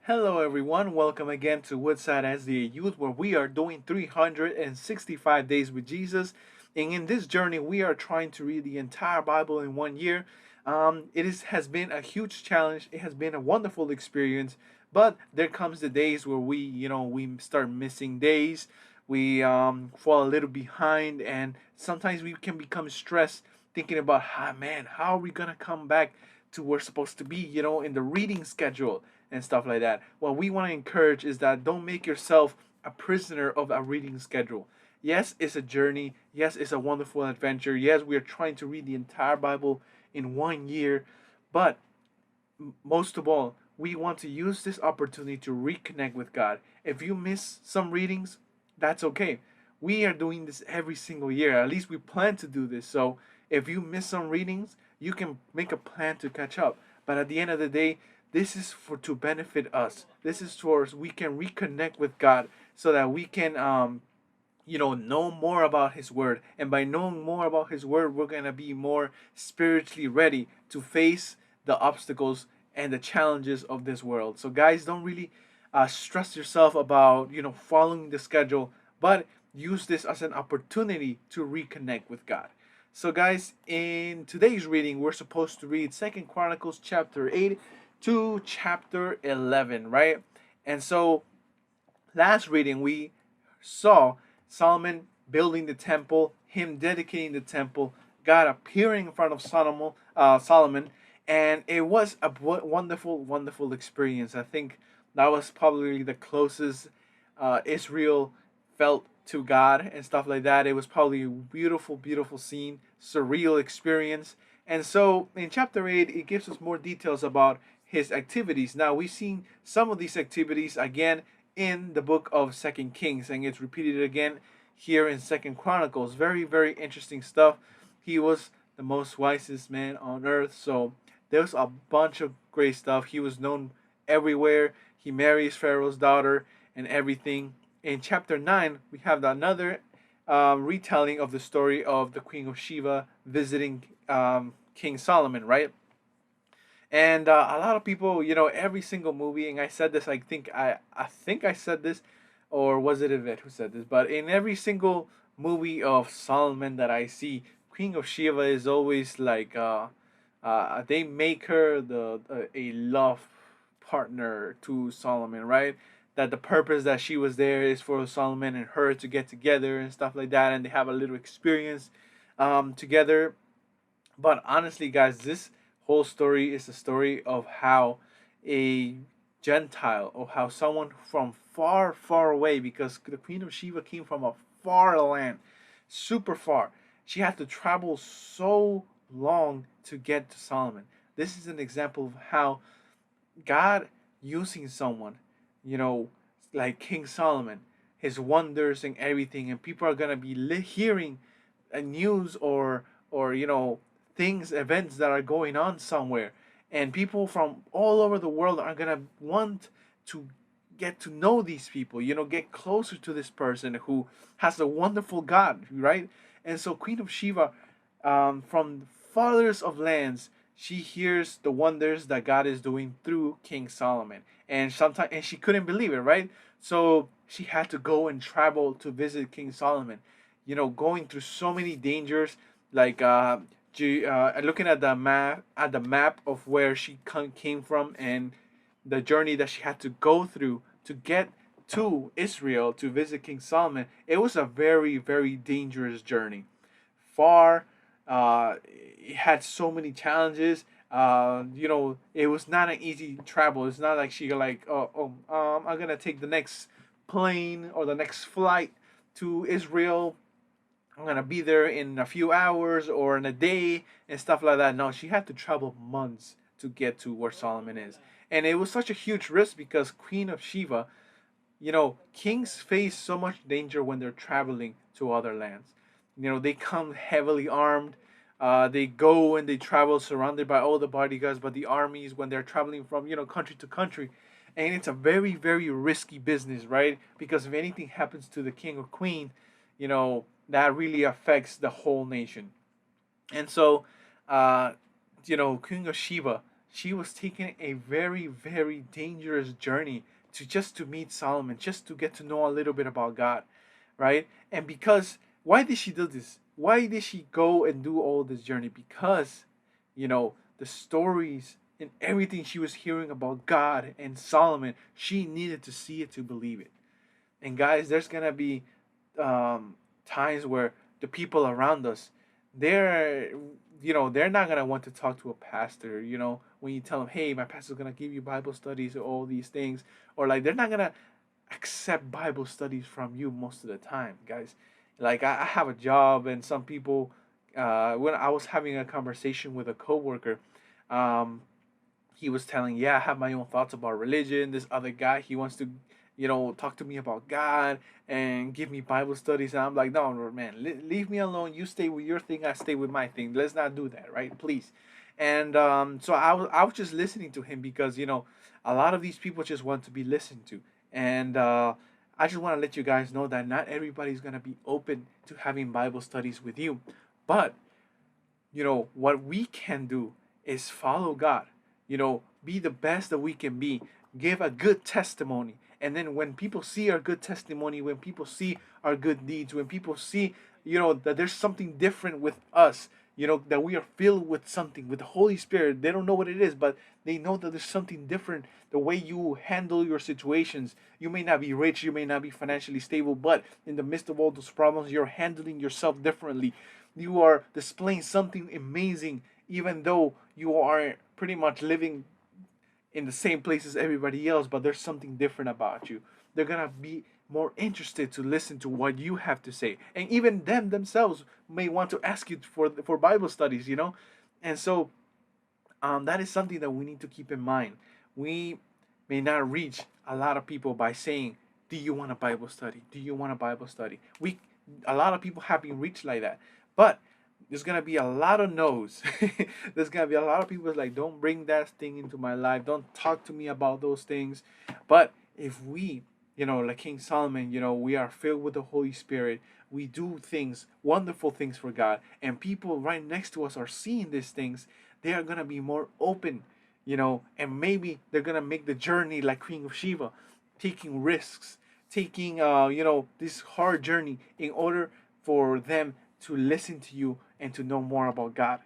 Hello, everyone. Welcome again to Woodside SDA Youth, where we are doing 365 days with Jesus. And in this journey, we are trying to read the entire Bible in 1 year. Has been a huge challenge. It has been a wonderful experience. But there comes the days where we start missing days. We fall a little behind, and sometimes we can become stressed thinking about, man, how are we gonna come back to where we're supposed to be, in the reading schedule and stuff like that. What we want to encourage is that don't make yourself a prisoner of a reading schedule. Yes, it's a journey. Yes, it's a wonderful adventure. Yes, we are trying to read the entire Bible in 1 year. But most of all, we want to use this opportunity to reconnect with God. If you miss some readings, that's okay. We are doing this every single year. At least we plan to do this. So if you miss some readings, you can make a plan to catch up. But at the end of the day, this is for to benefit us. This is towards we can reconnect with God so that we can know more about his word, and by knowing more about his word we're going to be more spiritually ready to face the obstacles and the challenges of this world. So guys, don't really stress yourself about following the schedule, but use this as an opportunity to reconnect with God. So guys, in today's reading we're supposed to read Second Chronicles chapter 8 to chapter 11, right? And so last reading we saw Solomon building the temple, him dedicating the temple, God appearing in front of Solomon, and it was a wonderful, wonderful experience. I think that was probably the closest Israel felt to God and stuff like that. It was probably a beautiful, beautiful scene, surreal experience. And so in chapter 8, it gives us more details about his activities. Now, we've seen some of these activities again in the book of Second Kings, and it's repeated again here in Second Chronicles. Very, very interesting stuff. He was the most wisest man on earth, so there's a bunch of great stuff. He was known everywhere. He marries Pharaoh's daughter and everything. In chapter 9, we have another retelling of the story of the Queen of Sheba visiting King Solomon, right? And a lot of people, every single movie, and I said this, I think I said this, or was it Yvette who said this? But in every single movie of Solomon that I see, Queen of Sheba is always like, they make her a love partner to Solomon, right? That the purpose that she was there is for Solomon and her to get together and stuff like that, and they have a little experience together. But honestly, guys, this whole story is a story of how a Gentile, or how someone from far, far away, because the Queen of Sheba came from a far land, super far. She had to travel so long to get to Solomon. This is an example of how God using someone, you know, like King Solomon, his wonders and everything, and people are gonna be hearing a news or things, events that are going on somewhere, and people from all over the world are gonna want to get to know these people, get closer to this person who has a wonderful God, right? And so Queen of Sheba, from farthest of lands, she hears the wonders that God is doing through King Solomon, and she couldn't believe it, right? So she had to go and travel to visit King Solomon, going through so many dangers, like looking at the map of where she came from, and the journey that she had to go through to get to Israel to visit King Solomon. It was a very, very dangerous journey. Far, it had so many challenges. It was not an easy travel. It's not like she like, I'm gonna take the next plane or the next flight to Israel. I'm gonna be there in a few hours or in a day and stuff like that. No, she had to travel months to get to where Solomon is, and it was such a huge risk because Queen of Sheba, kings face so much danger when they're traveling to other lands. They come heavily armed. They go and they travel surrounded by all the bodyguards, but the armies when they're traveling from country to country, and it's a very, very risky business, right? Because if anything happens to the king or queen, that really affects the whole nation. And so, Queen of Sheba, she was taking a very, very dangerous journey to meet Solomon, just to get to know a little bit about God, right? And because why did she do this? Why did she go and do all this journey? Because, the stories and everything she was hearing about God and Solomon, she needed to see it to believe it. And guys, there's gonna be um, times where the people around us, they're they're not gonna want to talk to a pastor. When you tell them, hey, my pastor's gonna give you Bible studies or all these things, or like they're not gonna accept Bible studies from you most of the time, guys. Like I have a job, and some people, when I was having a conversation with a coworker, um, he was telling, yeah, I have my own thoughts about religion. This other guy, he wants to, talk to me about God and give me Bible studies. And I'm like, no, man, leave me alone. You stay with your thing, I stay with my thing. Let's not do that, right? Please. And so I was just listening to him because, a lot of these people just want to be listened to. And I just want to let you guys know that not everybody's going to be open to having Bible studies with you. But what we can do is follow God, be the best that we can be, give a good testimony. And then when people see our good testimony, when people see our good deeds, when people see, that there's something different with us, that we are filled with something, with the Holy Spirit, they don't know what it is, but they know that there's something different. The way you handle your situations, you may not be rich, you may not be financially stable, but in the midst of all those problems, you're handling yourself differently. You are displaying something amazing, even though you are pretty much living in the same place as everybody else, but there's something different about you. They're gonna be more interested to listen to what you have to say, and even them themselves may want to ask you for Bible studies, and so that is something that we need to keep in mind. We may not reach a lot of people by saying, "Do you want a Bible study? Do you want a Bible study?" A lot of people have been reached like that, but there's gonna be a lot of no's. There's gonna be a lot of people like, "Don't bring that thing into my life. Don't talk to me about those things." But if we, like King Solomon, we are filled with the Holy Spirit. We do things, wonderful things for God, and people right next to us are seeing these things. They are gonna be more open, and maybe they're gonna make the journey like Queen of Sheba, taking risks, taking this hard journey in order for them to listen to you and to know more about God.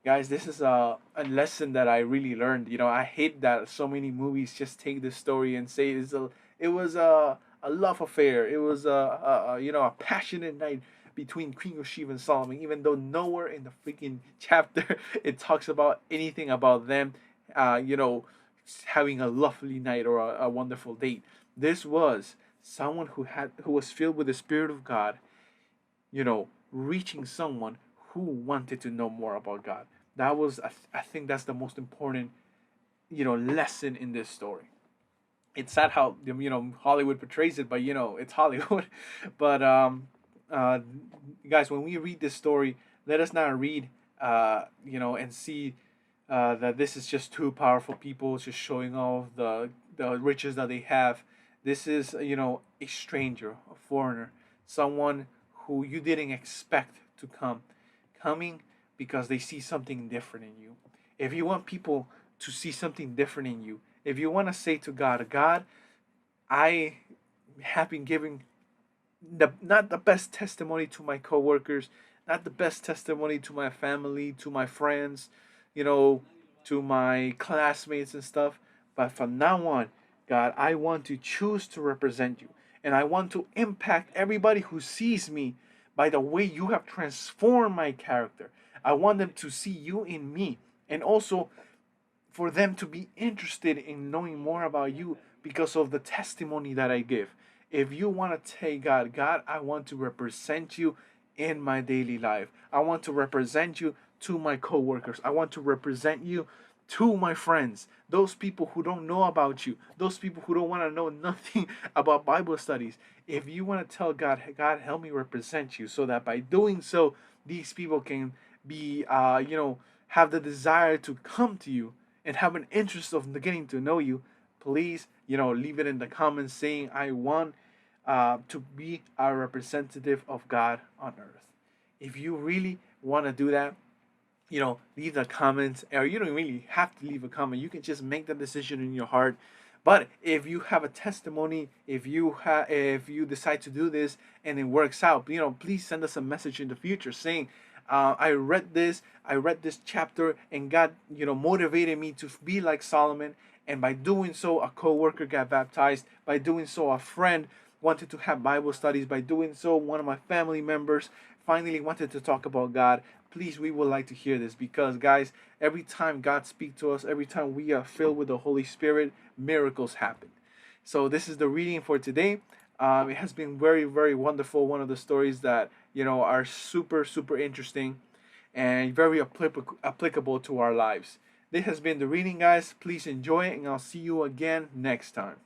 Guys, this is a lesson that I really learned. I hate that so many movies just take this story and say it was a love affair. It was a passionate night between Queen of Sheba and Solomon, even though nowhere in the freaking chapter it talks about anything about them, uh, you know, having a lovely night or a wonderful date. This was someone who was filled with the Spirit of God, reaching someone who wanted to know more about God. That was, I think, that's the most important, lesson in this story. It's sad how Hollywood portrays it, but it's Hollywood. But uh, guys, when we read this story, let us not read, and see that this is just two powerful people just showing off the riches that they have. This is a stranger, a foreigner, someone who you didn't expect to coming because they see something different in you. If you want people to see something different in you, if you want to say to God, God, I have been giving not the best testimony to my coworkers, not the best testimony to my family, to my friends, you know, to my classmates and stuff. But from now on, God, I want to choose to represent you. And I want to impact everybody who sees me by the way you have transformed my character. I want them to see you in me. And also for them to be interested in knowing more about you because of the testimony that I give. If you want to say, God, I want to represent you in my daily life. I want to represent you to my coworkers. I want to represent you to my friends, those people who don't know about you, those people who don't want to know nothing about Bible studies. If you want to tell God, hey, God, help me represent you, so that by doing so, these people can be, have the desire to come to you and have an interest of getting to know you. Please, leave it in the comments saying, I want to be a representative of God on earth. If you really want to do that, leave the comments, or you don't really have to leave a comment. You can just make the decision in your heart. But if you have a testimony, if you decide to do this and it works out, please send us a message in the future saying, I read this chapter, and God, motivated me to be like Solomon. And by doing so, a coworker got baptized. By doing so, a friend wanted to have Bible studies. By doing so, one of my family members finally wanted to talk about God. Please, we would like to hear this, because, guys, every time God speaks to us, every time we are filled with the Holy Spirit, miracles happen. So this is the reading for today. It has been very, very wonderful. One of the stories that are super, super interesting and very applicable to our lives. This has been the reading, guys. Please enjoy it, and I'll see you again next time.